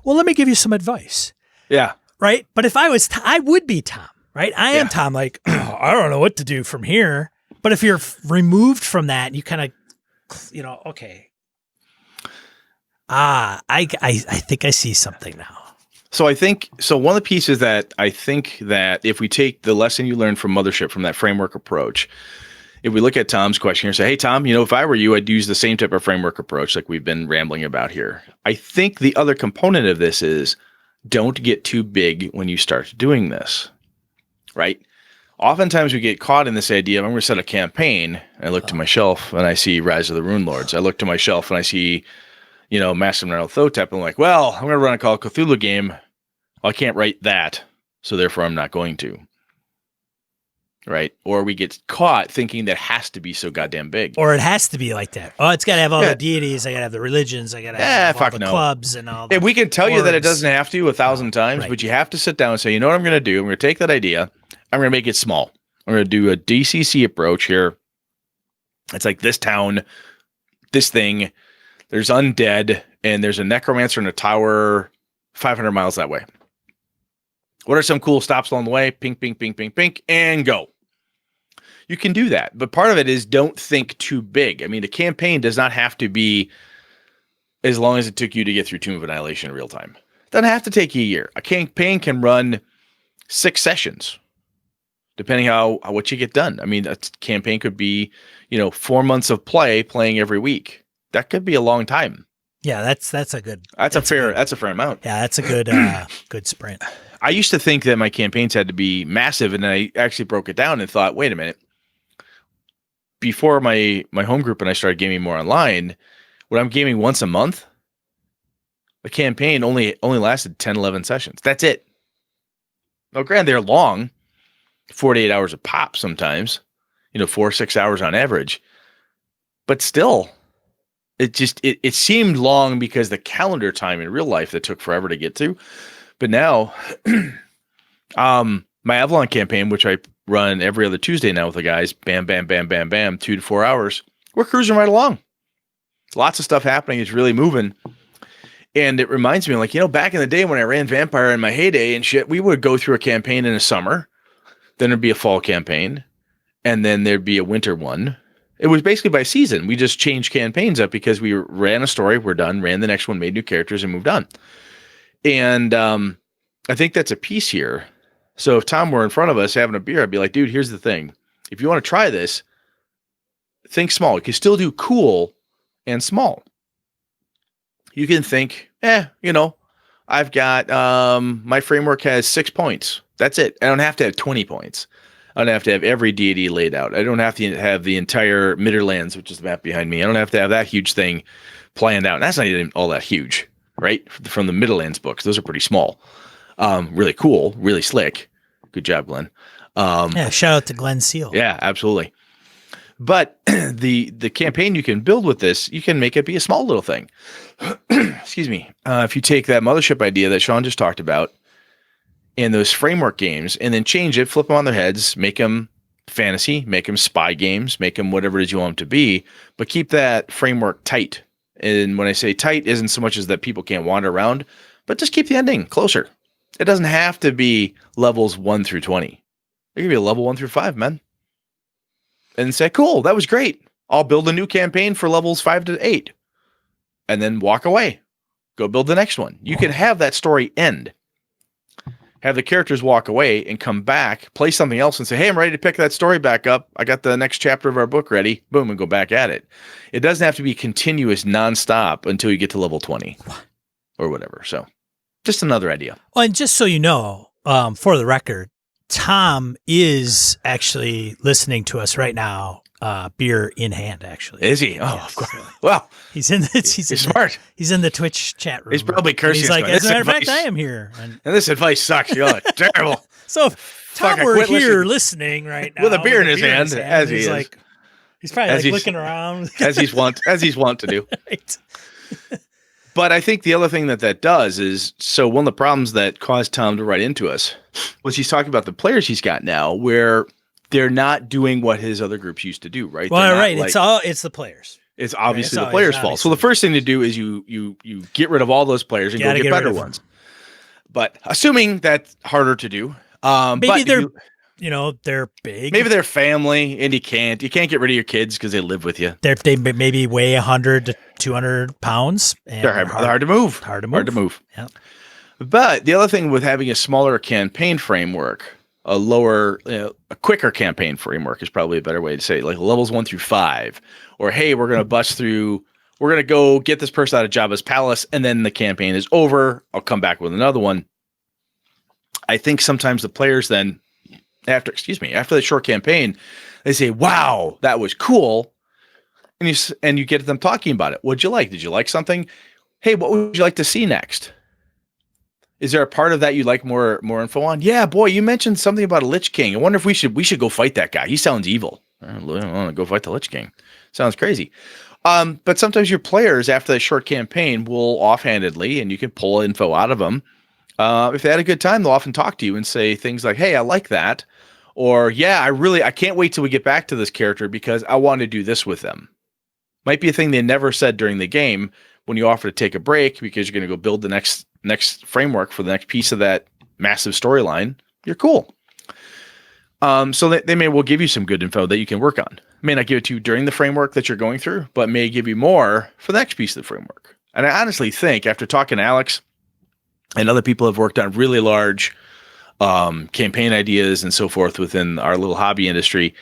well, let me give you some advice. Yeah. Right. But if I was, I would be Tom, right? I am Tom. Like, oh, I don't know what to do from here. But if you're removed from that, you kind of, okay. I think I see something now. So one of the pieces that I think that if we take the lesson you learned from Mothership, from that framework approach, if we look at Tom's question here and say, hey, Tom, if I were you, I'd use the same type of framework approach like we've been rambling about here. I think the other component of this is don't get too big when you start doing this, right? Oftentimes we get caught in this idea of I'm going to set a campaign. I look to my shelf and I see Rise of the Rune Lords. I look to my shelf and I see Master Monarch Thotep, and I'm like, well, I'm going to run a Call of Cthulhu game. Well, I can't write that, so therefore I'm not going to. Right? Or we get caught thinking that has to be so goddamn big. Or it has to be like that. Oh, it's got to have all the deities. I got to have the religions. I got to have all the clubs and all that. And we can tell you that it doesn't have to 1,000 times, but you have to sit down and say, you know what I'm going to do? I'm going to take that idea. I'm going to make it small. I'm going to do a DCC approach here. It's like this town, this thing. There's undead, and there's a necromancer in a tower 500 miles that way. What are some cool stops along the way? Pink, pink, pink, pink, pink, and go. You can do that, but part of it is don't think too big. I mean, the campaign does not have to be as long as it took you to get through Tomb of Annihilation in real time. It doesn't have to take you a year. A campaign can run 6 sessions, depending how what you get done. I mean, a campaign could be 4 months of playing every week. That could be a long time. Yeah, that's a good. That's a fair amount. Yeah, that's a good good sprint. I used to think that my campaigns had to be massive, and then I actually broke it down and thought, wait a minute. Before my home group and I started gaming more online, when I'm gaming once a month, the campaign only lasted 10, 11 sessions. That's it. Now, granted, they're long, 48 hours a pop sometimes, 4 or 6 hours on average, but still. It seemed long because the calendar time in real life that took forever to get to. But now, my Avalon campaign, which I run every other Tuesday now with the guys, bam, bam, bam, bam, bam, 2 to 4 hours, we're cruising right along. Lots of stuff happening. It's really moving. And it reminds me, like, back in the day when I ran Vampire in my heyday and shit, we would go through a campaign in the summer, then there'd be a fall campaign, and then there'd be a winter one. It was basically by season. We just changed campaigns up because we ran a story, we're done, ran the next one, made new characters, and moved on. And I think that's a piece here. So if Tom were in front of us having a beer, I'd be like, dude, here's the thing. If you want to try this, think small. You can still do cool and small. You can think, I've got, my framework has 6 points. That's it. I don't have to have 20 points. I don't have to have every deity laid out. I don't have to have the entire Midderlands, which is the map behind me. I don't have to have that huge thing planned out. And that's not even all that huge, right? From the Midderlands books. Those are pretty small. Really cool, really slick. Good job, Glenn. Shout out to Glenn Seal. Yeah, absolutely. But the campaign you can build with this, you can make it be a small little thing. Excuse me. If you take that mothership idea that Sean just talked about in those framework games and then change it, flip them on their heads, make them fantasy, make them spy games, make them whatever it is you want them to be, but keep that framework tight. And when I say tight, isn't so much as that people can't wander around, but just keep the ending closer. It doesn't have to be levels 1 through 20. It can be a level 1 through 5, man. And say, cool, that was great. I'll build a new campaign for levels 5 to 8. And then walk away. Go build the next one. You can have that story end. Have the characters walk away and come back, play something else and say, hey, I'm ready to pick that story back up. I got the next chapter of our book ready. Boom, and go back at it. It doesn't have to be continuous nonstop until you get to level 20 or whatever. So just another idea. Well, and just so you know, for the record, Tom is actually listening to us right now, beer in hand, actually. Is he? Oh, yes. Of course. Well, he's smart. He's in the Twitch chat room. He's probably cursing. He's like, as a matter of fact, I am here. And this advice sucks. You're like, terrible. So if Tom were here listening right now with a beer in his hand, as he is. Like, he's probably looking around. as he's wont to do. Right. But I think the other thing that does is, so one of the problems that caused Tom to write into us was he's talking about the players he's got now where they're not doing what his other groups used to do, right? Well, right. It's the players. It's obviously the players' fault. So the first thing to do is you get rid of all those players and go get better ones. But assuming that's harder to do. Maybe they're big. Maybe they're family and you can't get rid of your kids because they live with you. They maybe weigh 100 to 200 pounds. And they're hard to move. Hard to move. Yeah. But the other thing with having a smaller campaign framework, a quicker campaign framework is probably a better way to say it, like levels 1 through 5. Or, hey, we're going to go get this person out of Jabba's palace and then the campaign is over. I'll come back with another one. I think sometimes the players then, after the short campaign, they say, wow, that was cool. And you get them talking about it. What'd you like? Did you like something? Hey, what would you like to see next? Is there a part of that you'd like more info on? Yeah, boy, you mentioned something about a Lich King. I wonder if we should go fight that guy. He sounds evil. I don't want to go fight the Lich King. Sounds crazy. But sometimes your players, after that short campaign, will offhandedly, and you can pull info out of them. If they had a good time, they'll often talk to you and say things like, hey, I like that. Or, yeah, I can't wait till we get back to this character because I want to do this with them. Might be a thing they never said during the game when you offer to take a break because you're going to go build the next framework for the next piece of that massive storyline. You're cool. So they may well give you some good info that you can work on. May not give it to you during the framework that you're going through, but may give you more for the next piece of the framework. And I honestly think after talking to Alex and other people have worked on really large campaign ideas and so forth within our little hobby industry,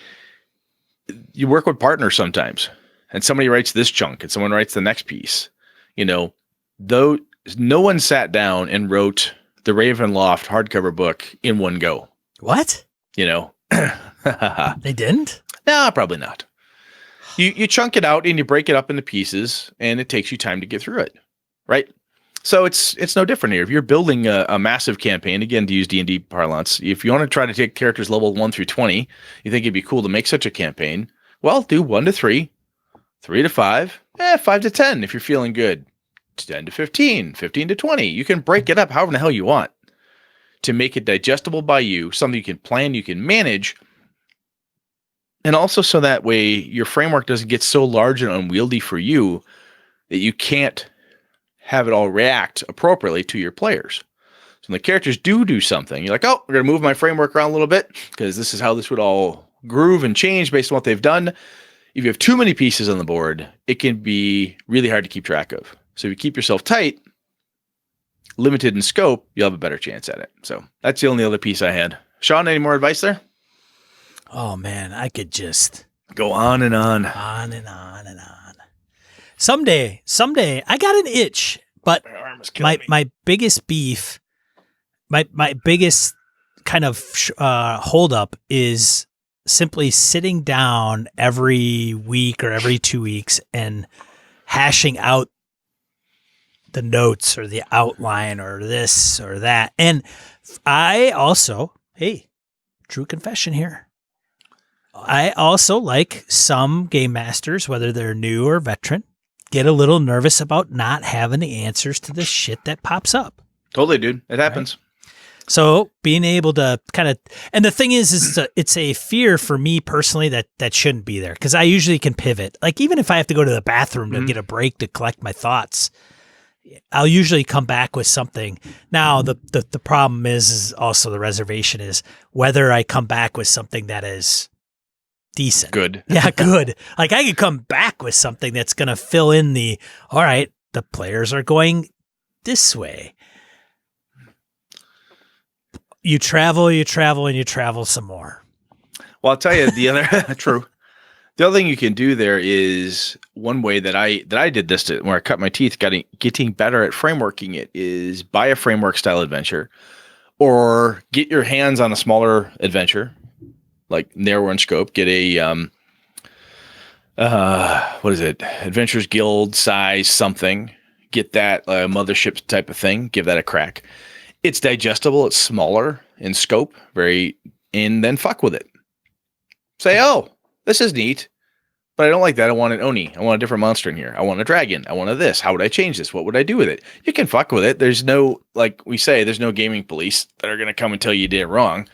you work with partners sometimes and somebody writes this chunk and someone writes the next piece. Though no one sat down and wrote the Ravenloft hardcover book in one go. What? They didn't? No, probably not. You chunk it out and you break it up into pieces and it takes you time to get through it. Right? So it's no different here. If you're building a massive campaign, again, to use D&D parlance, if you want to try to take characters level 1 through 20, you think it'd be cool to make such a campaign, well, do 1 to 3, 3 to 5, 5 to 10 if you're feeling good, 10 to 15, 15 to 20. You can break it up however the hell you want. to make it digestible by you, something you can plan, you can manage, and also so that way your framework doesn't get so large and unwieldy for you that you can't have it all react appropriately to your players. So when the characters do something, you're like, oh, we're going to move my framework around a little bit because this is how this would all groove and change based on what they've done. If you have too many pieces on the board, it can be really hard to keep track of. So if you keep yourself tight, limited in scope, you'll have a better chance at it. So that's the only other piece I had. Sean, any more advice there? Oh man, I could just go on and on. On and on and on. Someday, I got an itch, but my biggest beef, my biggest kind of holdup is simply sitting down every week or every 2 weeks and hashing out the notes or the outline or this or that. And I also, hey, true confession here, I also, like some game masters, whether they're new or veteran, get a little nervous about not having the answers to the shit that pops up. Totally, dude. It happens. Right? So being able to kind of, and the thing is it's a fear for me personally that shouldn't be there, because I usually can pivot. Like even if I have to go to the bathroom to get a break to collect my thoughts, I'll usually come back with something. Now the problem is also the reservation is whether I come back with something that is decent. Good. Yeah, good. Like I could come back with something that's going to fill in all right, the players are going this way. You travel, and you travel some more. Well, I'll tell you the other true. The other thing you can do there is one way that I did this where I cut my teeth getting better at frameworking it is buy a framework style adventure or get your hands on a smaller adventure, like narrower in scope. Get a what is it? Adventures Guild size something. Get that mothership type of thing. Give that a crack. It's digestible. It's smaller in scope. And then fuck with it. Say, oh, this is neat, but I don't like that. I want an Oni. I want a different monster in here. I want a dragon. I want a this. How would I change this? What would I do with it? You can fuck with it. There's no, like we say, there's no gaming police that are going to come and tell you did it wrong.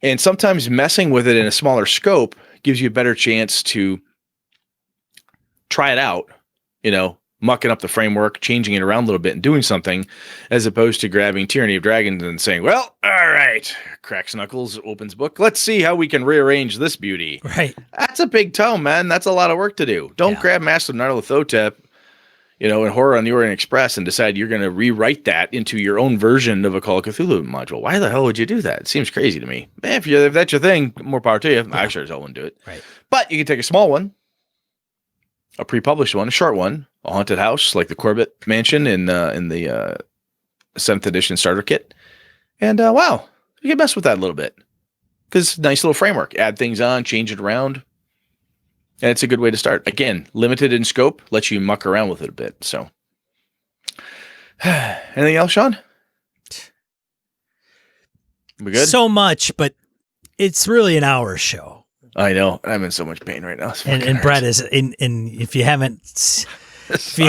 And sometimes messing with it in a smaller scope gives you a better chance to try it out, mucking up the framework, changing it around a little bit and doing something, as opposed to grabbing Tyranny of Dragons and saying, well, all right, cracks knuckles, opens book. Let's see how we can rearrange this beauty. Right. That's a big tome, man. That's a lot of work to do. Don't grab Master of Nyarlathotep, and Horror on the Orient Express and decide you're going to rewrite that into your own version of a Call of Cthulhu module. Why the hell would you do that? It seems crazy to me. Man, if that's your thing, more power to you. I sure as hell wouldn't do it. Right. But you can take a small one, a pre-published one, a short one, a haunted house like the Corbett Mansion in the 7th edition starter kit, and wow, you can mess with that a little bit because nice little framework. Add things on, change it around, and it's a good way to start. Again, limited in scope, lets you muck around with it a bit. So, anything else, Sean? We good? So much, but it's really an hour show. I know. I'm in so much pain right now. And Brett is in. If you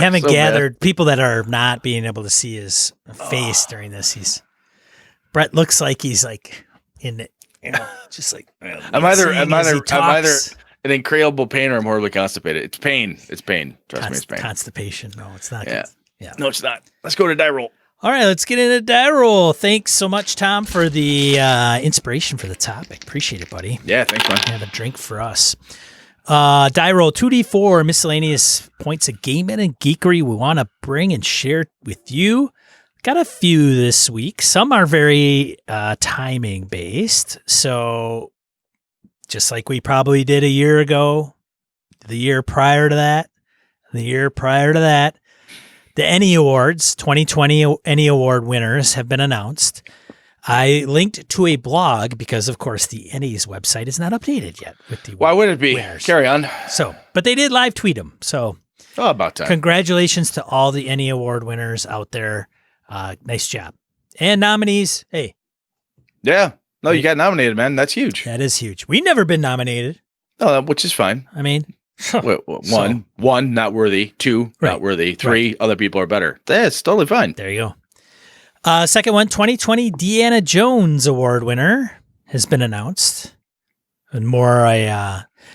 haven't gathered, people that are not being able to see his face during this, Brett looks like he's like in it, just like I'm either in incredible pain or I'm horribly constipated. It's pain. Trust me, it's pain. Constipation. No, it's not. Yeah. Yeah. No, it's not. Let's go to die roll. All right, let's get into die roll. Thanks so much, Tom, for the inspiration for the topic. Appreciate it, buddy. Yeah, thanks, man. Have a drink for us. Die roll 2d4 miscellaneous points of gaming and geekery we want to bring and share with you. Got a few this week. Some are very timing based. So just like we probably did a year ago, the year prior to that, the ENnie Awards, 2020 ENnie Award winners have been announced. I linked to a blog because, of course, the ENnie's website is not updated yet. Why would it be? Winners. Carry on. So, but they did live tweet them. So, about time. Congratulations to all the ENnie Award winners out there. Nice job. And nominees. Hey. Yeah. No, you got nominated, man. That's huge. That is huge. We've never been nominated. No, which is fine. I mean, one, not worthy. Two, not worthy. Three, other people are better. That's totally fine. There you Second one, 2020 Deanna Jones Award winner has been announced. And more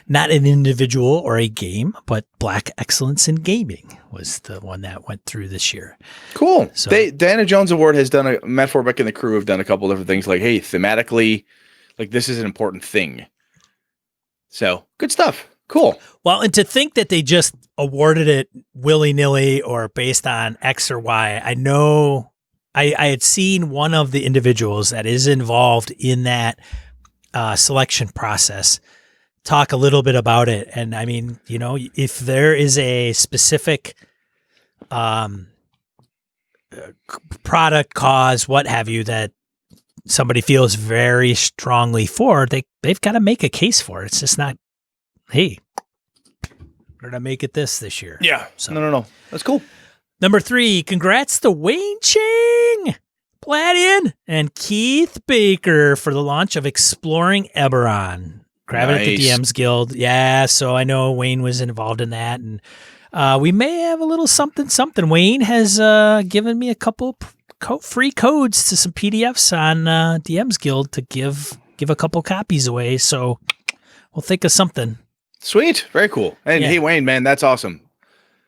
not an individual or a game, but Black Excellence in Gaming was the one that went through this year. Cool. So, Diana Jones Award has done Matt Forbeck and the crew have done a couple different things like, hey, thematically, like this is an important thing. So good stuff. Cool. Well, and to think that they just awarded it willy-nilly or based on X or Y, I know I had seen one of the individuals that is involved in that selection process talk a little bit about it. And I mean, you know, if there is a specific product, cause, what have you, that somebody feels very strongly for, they've got to make a case for it. It's just not, hey, we're going to make it this year. Yeah. So. No. That's cool. Number 3, congrats to Wayne Chang, Platian, and Keith Baker for the launch of Exploring Eberron. Grab it at the DMs Guild. Yeah, so I know Wayne was involved in that, and we may have a little something. Wayne has given me a couple free codes to some PDFs on DMs Guild to give a couple copies away, so we'll think of something. Sweet. Very cool. And hey, Wayne, man, that's awesome.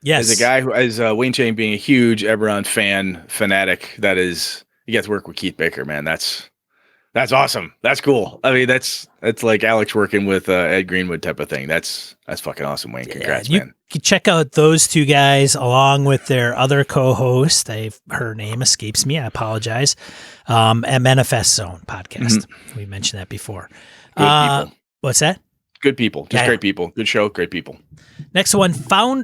Yes. As a guy who, as Wayne Chain being a huge Eberron fanatic, you get to work with Keith Baker, man. That's awesome. That's cool. I mean, that's like Alex working with Ed Greenwood type of thing. That's fucking awesm, Wayne. Congrats, man. You can check out those two guys along with their other co-host. Her name escapes me. I apologize. At Manifest Zone podcast. Mm-hmm. We mentioned that before. Good people. What's that? Good people. Just great people. Good show. Great people. Next one,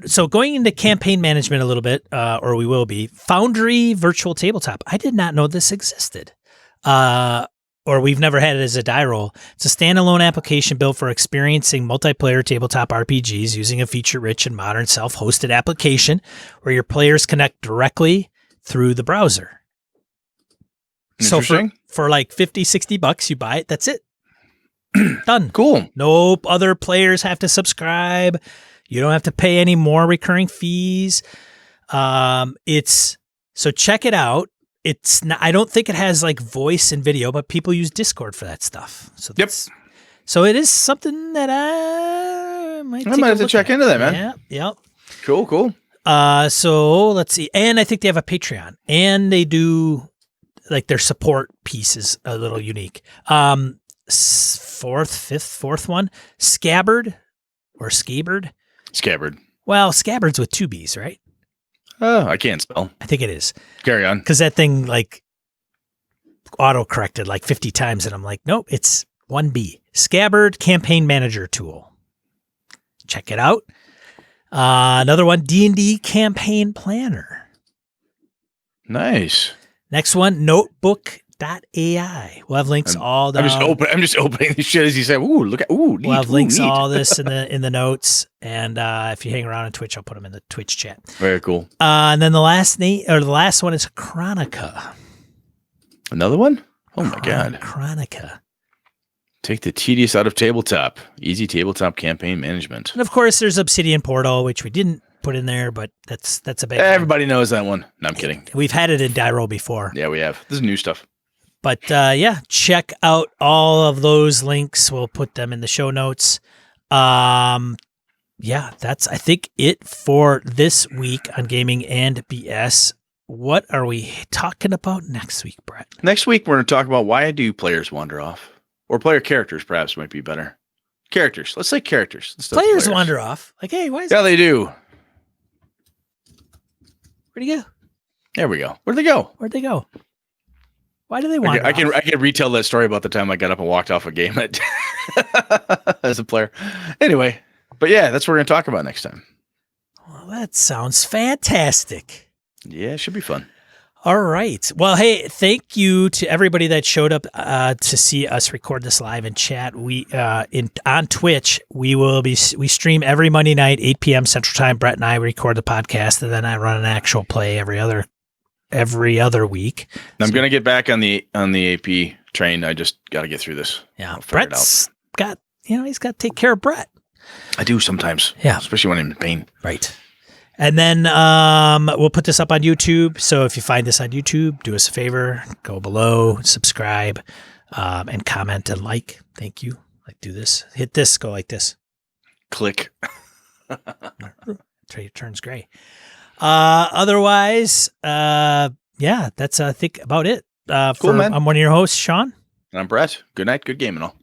so going into campaign management a little bit, or we will be, Foundry Virtual Tabletop. I did not know this existed. Or we've never had it as a die roll. It's a standalone application built for experiencing multiplayer tabletop RPGs using a feature-rich and modern self-hosted application where your players connect directly through the browser. So for like $50, $60, you buy it. That's it. Done. Cool. Nope. Other players have to subscribe. You don't have to pay any more recurring fees. So check it out. It's not, I don't think it has like voice and video, but people use Discord for that stuff. So so it is something that I might have to check into that, man. Yeah. Yep. Cool. So let's see. And I think they have a Patreon, and they do like their support piece is a little unique. Fourth one, Scabbard. Well, Scabbard's with 2 B's, right? Oh, I can't spell. I think it is. Carry on. Because that thing like auto-corrected like 50 times, and I'm like, nope, it's 1B. Scabbard Campaign Manager Tool. Check it out. Another one, D&D Campaign Planner. Nice. Next one, Notebook.ai. We'll have links all down. I'm just opening the shit as you say. Ooh, look at neat. We'll have links all this in the notes, and if you hang around on Twitch, I'll put them in the Twitch chat. Very cool. And then the last one is Chronica. Another one? Oh my god. Chronica. Take the tedious out of tabletop. Easy tabletop campaign management. And of course, there's Obsidian Portal, which we didn't put in there, but that's a big. Everybody knows that one. No, I'm kidding. We've had it in die roll before. Yeah, we have. This is new stuff. But check out all of those links. We'll put them in the show notes. That's I think it for this week on Gaming and BS. What are we talking about next week, Brett? Next week, we're going to talk about why do players wander off? Or player characters, perhaps, might be better. Characters. Let's say characters. Players wander off. Like, hey, why is Yeah, they do. Where'd he go? There we go. Where'd they go? Why do they wander I can retell that story about the time I got up and walked off a game as a player. Anyway, but yeah, that's what we're going to talk about next time. Well, that sounds fantastic. Yeah, it should be fun. All right. Well, hey, thank you to everybody that showed up to see us record this live in chat. We on Twitch, we stream every Monday night, 8 p.m. Central Time. Brett and I record the podcast, and then I run an actual play every other week. I'm going to get back on the AP train. I just got to get through this. Yeah, Brett's got he's got to take care of Brett. I do sometimes. Yeah, especially when I'm in pain. Right. And then we'll put this up on YouTube. So if you find this on YouTube, do us a favor, go below, subscribe, and comment and like. Thank you. Like, do this. Hit this. Go like this. Click. Trey turns gray. Otherwise, yeah, that's I think about it. Cool, man. I'm one of your hosts, Sean. And I'm Brett. Good night. Good game and all.